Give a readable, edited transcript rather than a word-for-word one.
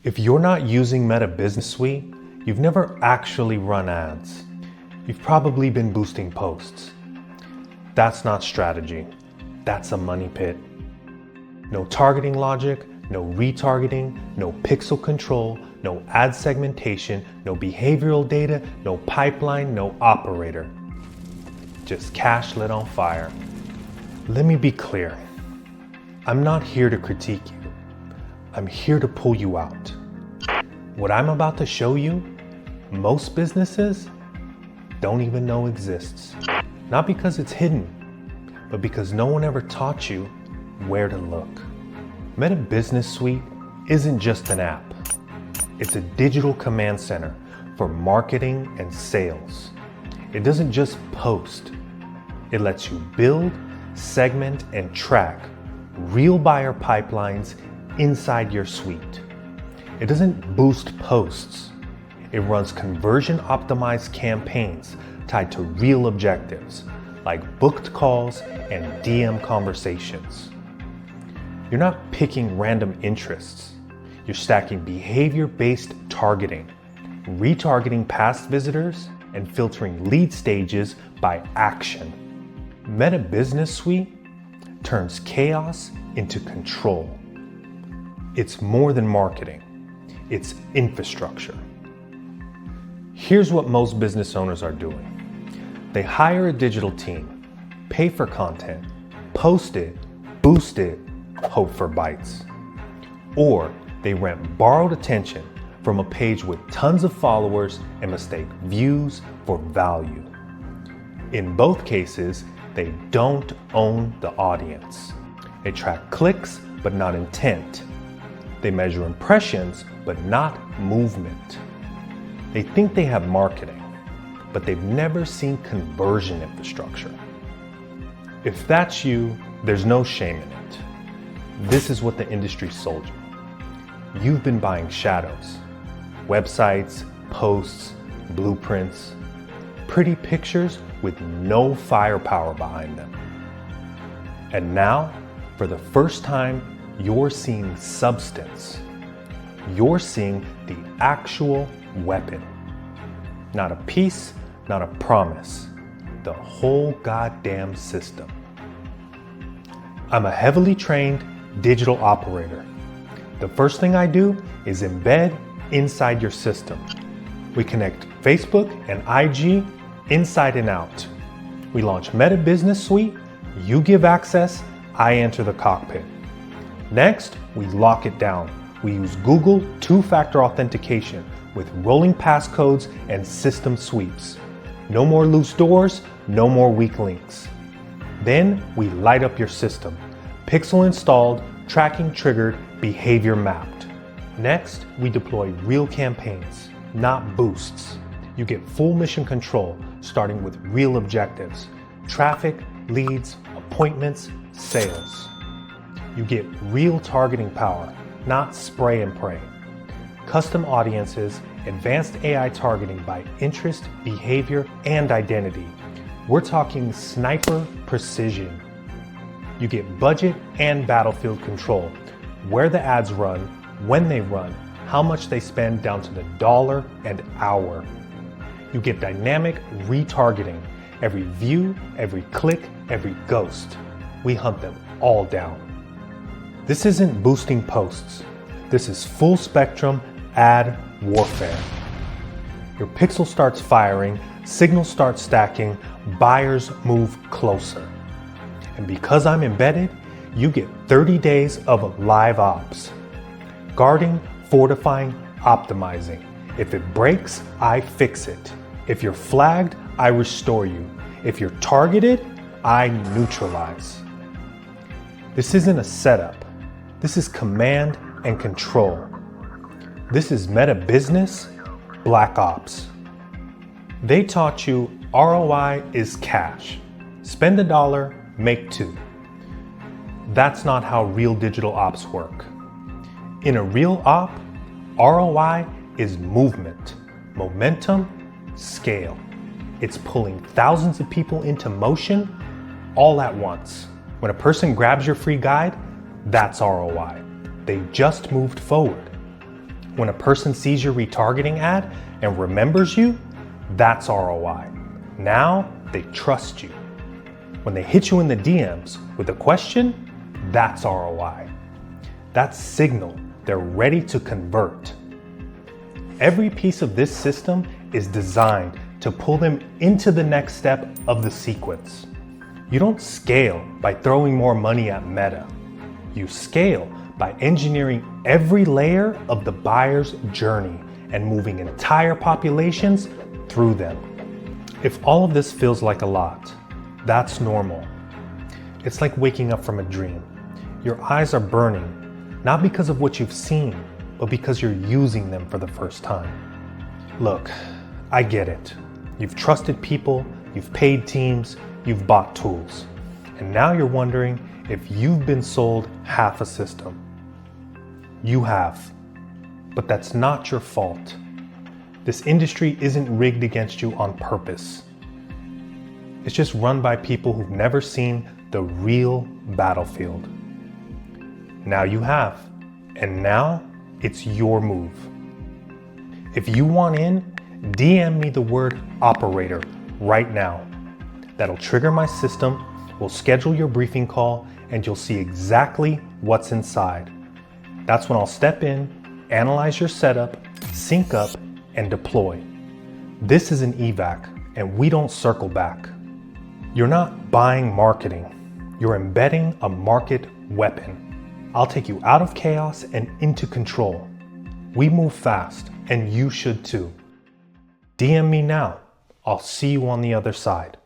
If you're not using Meta Business Suite, you've never actually run ads. You've probably been boosting posts. That's not strategy. That's a money pit. No targeting logic, no retargeting, no pixel control, no ad segmentation, no behavioral data, no pipeline, no operator. Just cash lit on fire. Let me be clear. I'm not here to critique you. I'm here to pull you out. What I'm about to show you, most businesses don't even know exists. Not because it's hidden, but because no one ever taught you where to look. Meta Business Suite isn't just an app. It's a digital command center for marketing and sales. It doesn't just post. It lets you build, segment, and track real buyer pipelines inside your suite. It doesn't boost posts. It runs conversion optimized campaigns tied to real objectives like booked calls and DM conversations. You're not picking random interests. You're stacking behavior-based targeting, retargeting past visitors, and filtering lead stages by action. Meta Business Suite turns chaos into control. It's more than marketing. It's infrastructure. Here's what most business owners are doing. They hire a digital team, pay for content, post it, boost it, hope for bites. Or they rent borrowed attention from a page with tons of followers and mistake views for value. In both cases, they don't own the audience. They track clicks, but not intent. They measure impressions, but not movement. They think they have marketing, but they've never seen conversion infrastructure. If that's you, there's no shame in it. This is what the industry sold you. You've been buying shadows, websites, posts, blueprints, pretty pictures with no firepower behind them. And now, for the first time, you're seeing substance. You're seeing the actual weapon. Not a piece, not a promise. The whole goddamn system. I'm a heavily trained digital operator. The first thing I do is embed inside your system. We connect Facebook and IG inside and out. We launch Meta Business Suite, you give access, I enter the cockpit. Next, we lock it down. We use Google two-factor authentication with rolling passcodes and system sweeps. No more loose doors, no more weak links. Then we light up your system. Pixel installed, tracking triggered, behavior mapped. Next, we deploy real campaigns, not boosts. You get full mission control, starting with real objectives: traffic, leads, appointments, sales. You get real targeting power, not spray and pray. Custom audiences, advanced AI targeting by interest, behavior, and identity. We're talking sniper precision. You get budget and battlefield control, where the ads run, when they run, how much they spend down to the dollar and hour. You get dynamic retargeting, every view, every click, every ghost. We hunt them all down. This isn't boosting posts. This is full spectrum ad warfare. Your pixel starts firing, signals start stacking, buyers move closer. And because I'm embedded, you get 30 days of live ops. Guarding, fortifying, optimizing. If it breaks, I fix it. If you're flagged, I restore you. If you're targeted, I neutralize. This isn't a setup. This is command and control. This is Meta Business, Black Ops. They taught you ROI is cash. Spend $1, make $2. That's not how real digital ops work. In a real op, ROI is movement, momentum, scale. It's pulling thousands of people into motion all at once. When a person grabs your free guide, that's ROI. They just moved forward. When a person sees your retargeting ad and remembers you, that's ROI. Now they trust you. When they hit you in the DMs with a question, that's ROI. That's signal they're ready to convert. Every piece of this system is designed to pull them into the next step of the sequence. You don't scale by throwing more money at Meta. You scale by engineering every layer of the buyer's journey and moving entire populations through them. If all of this feels like a lot, that's normal. It's like waking up from a dream. Your eyes are burning, not because of what you've seen, but because you're using them for the first time. Look, I get it. You've trusted people, you've paid teams, you've bought tools. And now you're wondering if you've been sold half a system. You have, but that's not your fault. This industry isn't rigged against you on purpose. It's just run by people who've never seen the real battlefield. Now you have, and now it's your move. If you want in, DM me the word operator right now. That'll trigger my system, we'll schedule your briefing call, and you'll see exactly what's inside. That's when I'll step in, analyze your setup, sync up, and deploy. This is an evac, and we don't circle back. You're not buying marketing, you're embedding a market weapon. I'll take you out of chaos and into control. We move fast, and you should too. DM me now. I'll see you on the other side.